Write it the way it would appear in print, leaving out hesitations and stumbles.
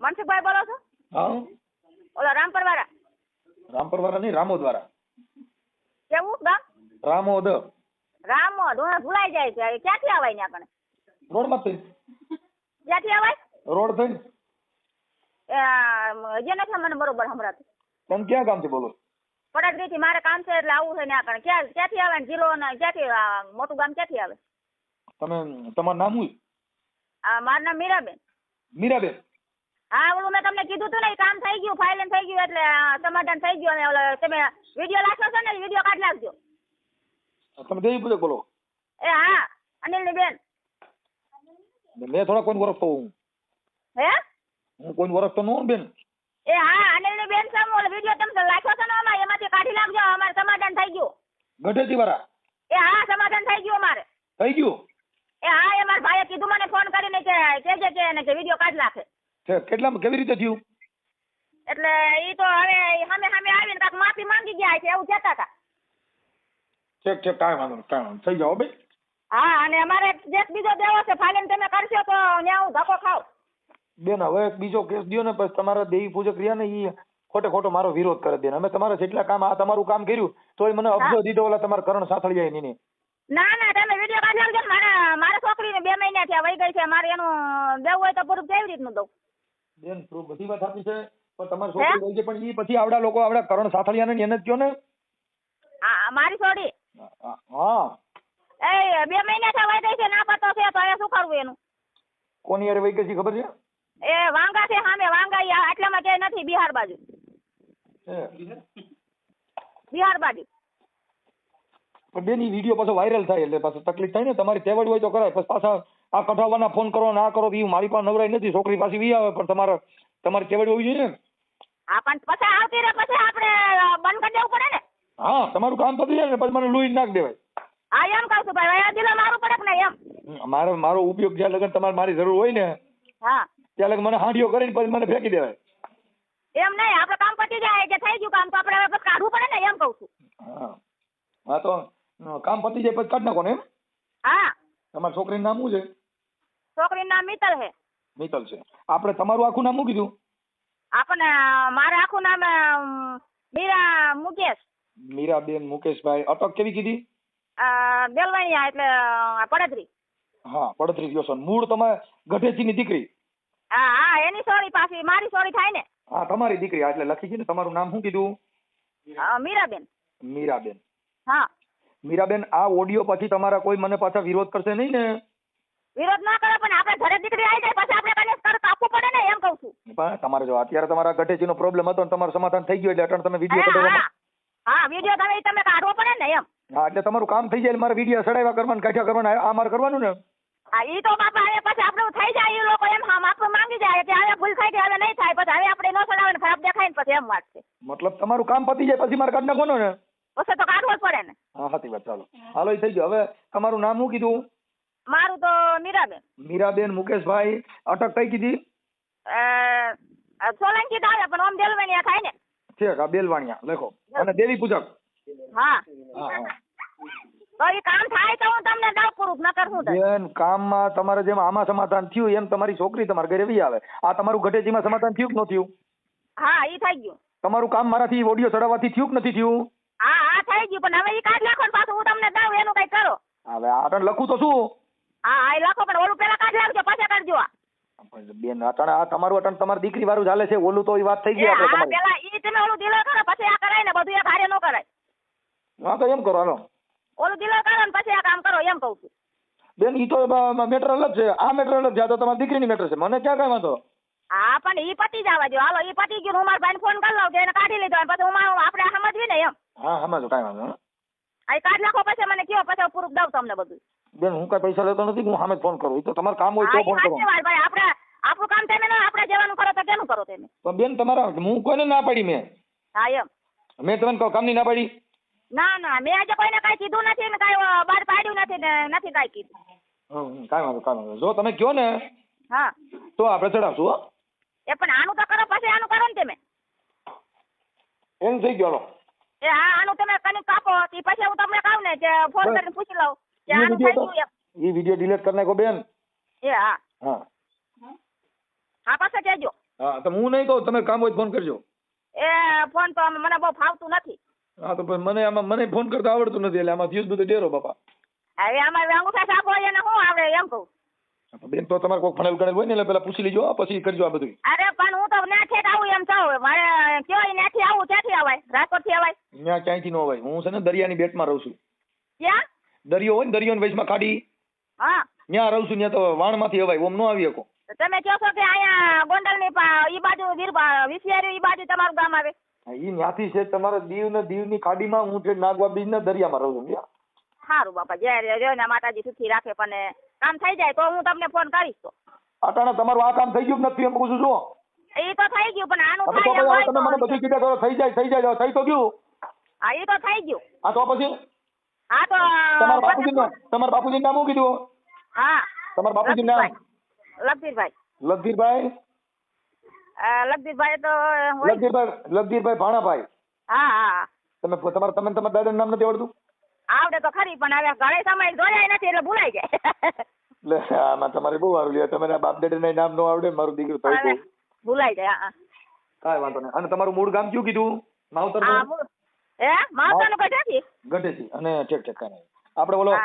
મનસુખભાઈ બોલો છો? હા ઓલા રામપર વાળા? રામપર વાળા નહીં, રામોદ વાળા. કેવું ગામ? રામોદ. રામોદ. હું ભૂલાઈ જાય છે. ક્યાંથી આવાય ને આપણે? રોડ માંથી. ક્યાંથી આવાય? રોડ થઈને. જે નથી મને બરોબર સંભળાતું. તમે ક્યાં ગામથી બોલો? પડદરી થી. મારે કામ છે એટલે આવું છે ને આપણે. ક્યાંથી આવે ને જિલ્લો ને ક્યાંથી મોટું ગામ ક્યાંથી આવે? તમે તમારું નામ શું? મારું નામ મીરાબેન. મીરાબેન. હા, ઓલું મેં તમને કીધું તું ને, કામ થઈ ગયું, ફાઇલ થઈ ગયું એટલે સમાધાન થઈ ગયું. અને ઓલો તમે વિડીયો નાખો છો ને, વિડીયો કાઢી નાખજો. તમે દેવી પૂજક બોલો? એ હા, અનિલની બેન. મેં થોડા કોઈ વરસતો હું. હે? હું કોઈ વરસતો ન હોઉં બેન. એ હા, અનિલની બેન છે. ઓલો વિડીયો તમે નાખ્યો છો ને અમારે, એમાંથી કાઢી નાખજો. અમારે સમાધાન થઈ ગયું. ગઢેજી વાળા? એ હા, સમાધાન થઈ ગયું અમારે. થઈ ગયું? એ હા, એ મારા ભાઈએ કીધું મને ફોન કરીને કે વિડીયો કાઢી નાખે. કેટલામાં કેવી રીતે થયું? એટલે ઈ તો હવે સામે આવીને કાંઈક માફી માંગી ગયા છે એવું કહેતા હતા. ઠીક કાંઈ વાંધો નહીં, થઈ જાઓ ભાઈ. હા, અને અમારે એક બીજો દેવો છે, ફાઇલ તમે કરશો તો ત્યાં હું ધક્કો ખાવ. બેન હવે બીજો કેસ દયો ને પછી તમારા દેવી પૂજક રહ્યા ને એ ખોટો મારો વિરોધ કરે દે. અમે તમારા જેટલા કામ આ તમારું કામ કર્યું તોય મને અબજો દીધો ઓલા તમારા કરણ સાથળિયા ની. ના તમે વિડીયો કાઢી નાખજો. મારા છોકરીને 2 મહિના થયા વહી ગઈ છે. મારે એનું દેવું હોય તો પૂરું કેવી રીતનું દઉં? બેન બધી વાત સાચી છે પણ તમારી છોકરી વહી ગઈ પણ એ પછી આવડા લોકો આવડા કરણ સાથળિયા ને એને જ કયો ને. હા, મારી છોડી. હા એ 2 મહિના થયા વહી ગઈ છે. ના પતો છે તો હવે શું કરવું એનું? કોની યાર વહી ગઈ છે ખબર છે? એ વાંગા છે સામે. વાંગા આટલામાં ક્યાંય નથી. બિહાર બાજુ. બિહાર બાજુ. પણ બેન ઈ વિડીયો પાછો વાયરલ થાય એટલે પાછું તકલીફ થાય ને. તમારી તેવડ હોય તો કરાય. પછી પાછા આ કઢાવવાના ફોન કરો ના કરો એ મારી પાસે નવરાઈ નથી. છોકરી પાછી વી આવે પણ તમારી તેવડ હોવી જોઈએ ને. હા, પણ પછી આવતી રહે પછી આપણે બંધ કરી દેવું પડે ને. હા, તમારું કામ પતી જાય ને પછી મને લુઈ નાખ દેવાય. હા, એમ કહું છું ભાઈ. આ દિલો મારું પડે કે નહીં એમ? મારો ઉપયોગ જ્યાં લગન તમારે મારી જરૂર હોય ને હા ત્યાં લગન મને હાંડીઓ કરીને પછી મને ફેંકી દેવાય. એમ નહીં, આપણે કામ પતી જાય કે થઈ ગયું કામ તો આપણે હવે પછી કાઢવું પડે ને એમ કહું છું. હા તો કામ પતી જાય પછી કાઢ નાખો ને એમ? હા. તમારી છોકરીનું નામ શું છે? છોકરીનું નામ મિત્તલ છે. મિત્તલ છે. આપણે તમારું આખું નામ શું કીધું? આપણને મારે આખું નામ મીરા મુકેશ. મીરાબેન મુકેશભાઈ. અટક કેવી કીધી? બેલવાણિયા એટલે પડદરી. હા, પડદરી ગયો છો. મૂળ તમે ગઢેજીની દીકરી? હા, એની સોળી પાછી મારી સોળી થાય ને. હા, તમારી દીકરી. એટલે લખી છે ને. તમારું નામ શું કીધું? મીરાબેન. મીરાબેન. હા. મીરાબેન આ ઓડિયો પછી તમારા કોઈ મને પાછા વિરોધ કરશે નહીં ને? વિરોધ ના કરે પણ આપણે ઘરે દીકરી આવી જાય પછી આપણે કને કર કાપવું પડે ને એમ કહું છું. પણ તમારે જો અત્યારે તમારા ગઢેજીનો પ્રોબ્લેમ હતો ને તમારું સમાધાન થઈ ગયું એટલે અટણ તમે વિડીયો કઢાવવા. હા, વિડીયો તમે કાઢવો પડે ને એમ. હા, એટલે તમારું કામ થઈ જાય મારે વિડીયો સડાવ્યા કરવાનું કાઢ્યા કરવાના આ મારે કરવાનું ને. હા, ઈ તો બાપા હવે પછી આપણું થઈ જાય. એ લોકો એમ માફી માંગી જાય કે હવે ભૂલ થઈ ગઈ હવે નહીં થાય પછી હવે આપણે ન સડાવે ને ખરાબ દેખાય ને પછી એમ વાત છે. મતલબ તમારું કામ પતી જાય પછી મારે કાઢ નાખવાનું ને? પછી તો કાઢવો જ પડે ને. હા, સાચી વાત. હાલો એ થઈ ગયો. હવે તમારું નામ શું કીધું? મારું તો મીરાબેન. મીરાબેન મુકેશભાઈ. અટક કઈ કીધી? સોલંકી તો આવે પણ ઓમ દેલવાણિયા થાય ને. ઠીક. આ બેલવાણિયા લખો. અને દેવી પૂજક. હા. તો એ કામ થાય તો હું તમને દઉં પૂરું નકર શું થાય? બેન કામમાં તમારે જેમ આમાં સમાધાન થયું એમ તમારી છોકરી તમારા ઘરે વી આવે. આ તમારું ગઢેજીમાં સમાધાન થયું કે ન થયું? હા, ઈ થઈ ગયું. તમારું કામ મારાથી ઓડિયો ચડાવવાથી થયું કે નથી થયું? હા, થઈ ગયું પણ હવે ઈ કાઢ નાખો ને પાછું હું તમને દઉં એનું કઈ કરો. હવે આટણ લખું તો શું? હા, એ લખો પણ ઓલું પેલા કાઢી નાખજો પછી કરજો. બેન અટણ આ તમારું અટણ તમારી દીકરી વાળું ચાલે છે. ઓલું તો એ વાત થઈ ગઈ આપણે તમારી. પેલા ઈ તમે ઓલું દિલો કરો પછી આ કરાય ને બધું એક હારે ન કરાય. હા તો એમ કરો. હાલો ઓલું દિલો કરો ને પછી આ કામ કરો એમ કહું છું. બેન ઈ તો મેટર અલગ છે. આ મેટર અલગ છે. આ તો તમારી દીકરીની મેટર છે. મને ક્યાં કઈ વાંધો? હા, પણ ઈ પતી જવા દો. હાલો ઈ પતી ગયું. હું મારા ભાઈને ફોન કરી લઉં કે એને કાઢી લીધો પછી હું આપણે સમજવી ને એમ. હા સમજો. કાંઈ વાંધો. આ કાઢ નાખો પછી મને કયો પછી પૂરું દઉં તમને બધું. બેન હું કઈ પૈસા લેતો નથી. હું સામે ફોન કરું. તો તમારું કામ હોય તો ફોન કરો. ભાઈ આપણું કામ તમે ને આપણે જવાનું કરો તો કેનું કરો તમે? તો બેન તમારા હું કોઈને ના પાડી મેં? હા એમ. મેં તમને કામની ના પાડી? ના મેં આજે કોઈને કઈ કીધું નથી ને કઈ બહાર પાડ્યું નથી ને નથી કઈ કીધું. કાંઈ વાંધો. જો તમે કયો ને હા તો આપણે ચડાવશું. હો એ પણ આનું તો કરો પછી આનું કરો ને તમે. એમ થઈ ગયો. એ હા, આનું તમે કઈ કાપો પછી હું તમને કહું ને કે ફોન કરીને પૂછી લઉં કે આનું થઈ ગયું એમ. એ વિડીયો ડિલીટ કરી નાખો બેન. એ હા હા હા પાછા કહેજો. હા તો હું નહીં કહું, તમે કામ હોય તો ફોન કરજો. એ ફોન તો મને બહુ ફાવતું નથી. હા તો પછી મને ફોન કરતા આવડતું નથી એટલે આમાં થયું જ બધું ડેરો બાપા. હવે અમારે અંગૂઠા છાપ હોય એને શું આવડે એમ કહું. બેન તો તમારે કોઈ ભણેલ ગણેલ હોય ને એટલે પેલા પૂછી લેજો, પછી કરજો આ બધું. અરે પણ હું તો ન્યાથી જ આવું એમ છું. મારે કયો ન્યાથી આવું ક્યાંથી અવાય? રાજકોટથી અવાય? ત્યાં ક્યાંયથી ન હોય. હું છે ને દરિયાની બેટમાં રહું છું. ક્યાં? દરિયો હોય ને, દરિયાની વચમાં ખાડી, હા ત્યાં રહું છું. ત્યાં તો વાણમાંથી અવાય, ઓમ ન આવી શકો. તમે કહો છો કે અહીંયા ગોંડલની ઈ બાજુ વિસિયારી ઈ બાજુ તમારું ગામ આવે? ઈ ત્યાંથી છે તમારે દીવની ખાડીમાં. હું છે નાગવા બીજના દરિયામાં રહું છું. સારું બાપા, જય રહ્યો ને માતાજી સુખી રાખે. પણ કામ થઈ જાય તો હું તમને ફોન કરીશ. તો અટાણે તમારું આ કામ થઈ ગયું કે નથી એમ પૂછું છું. એ તો થઈ ગયું પણ આનું હવે તો થાય એમ ભાઈ હોય તમે મને તો. બધું કીધા કરો, થઈ જાય થઈ તો ગયું. હા એ તો થઈ ગયું. હા તો પછી હા તો તમારા બાપુજી નામ શું કીધું? હા તમારા બાપુજી નામ? લગધીરભાઈ. લગધીરભાઈ? લગધીરભાઈ તો લગધીરભાઈ ભાણાભાઈ. હા હા તમે તમારા દાદાનું નામ નથી આવડતું? આવડે તો ખરી પણ હવે ઘણે સમય જોયા નથી એટલે ભૂલાઈ જાય. એટલે આમાં તમારે બહુ સારું લે. તમે બાપ દાદા નામ ન આવડે, મારું દીકરું થઈ ગયું ભૂલાઈ જાય. હા કાંઈ વાંધો નહીં. અને તમારું મૂળ ગામ કયું કીધું? માવતર? માવતરનું કઈ નથી. ગઢેથી. અને ઠીક કાંઈ નહીં. આપણે બોલો